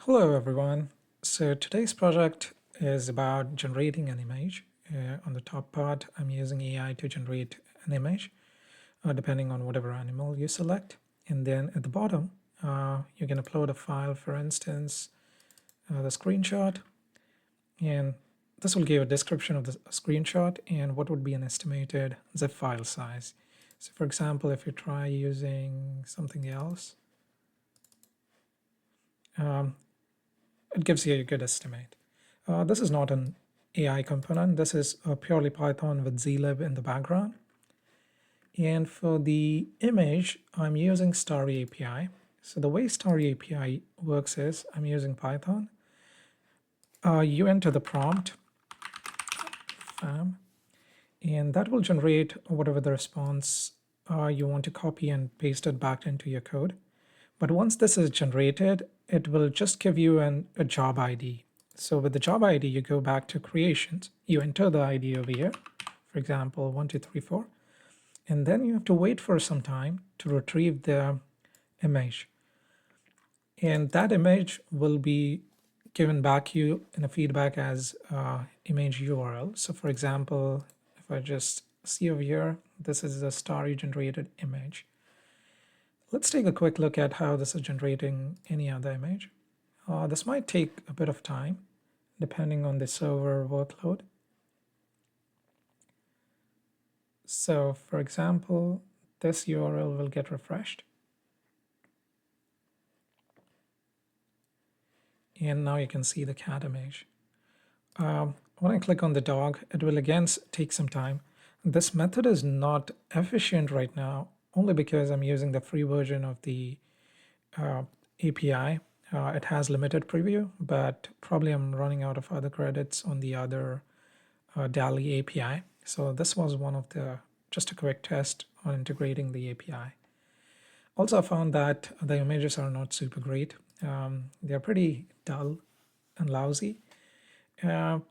Hello everyone. So today's project is about generating an image. On the top part, I'm using AI to generate an image depending on whatever animal you select. And then at the bottom, you can upload a file, for instance, the screenshot. And this will give a description of the screenshot and what would be an estimated zip file size. So for example, if you try using something else, it gives you a good estimate. This is not an AI component. This is purely Python with zlib in the background. And for the image, I'm using Starry API. So the way Starry API works is I'm using Python. You enter the prompt, and that will generate whatever the response you want to copy and paste it back into your code. But once this is generated, it will just give you a job ID. So with the job ID, you go back to creations, you enter the ID over here, for example, 1234, and then you have to wait for some time to retrieve the image. And that image will be given back you in a feedback as image URL. So for example, if I just see over here, this is a Starry generated image. Let's take a quick look at how this is generating any other image. This might take a bit of time depending on the server workload. So for example, this URL will get refreshed. And now you can see the cat image. When I click on the dog, it will again take some time. This method is not efficient right now, only because I'm using the free version of the API. It has limited preview, but probably I'm running out of other credits on the other DALI API. So this was one of just a quick test on integrating the API. Also, I found that the images are not super great. They're pretty dull and lousy. I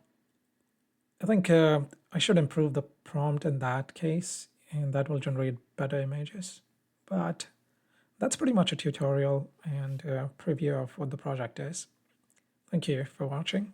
think I should improve the prompt in that case, and that will generate better images. But that's pretty much a tutorial and a preview of what the project is. Thank you for watching.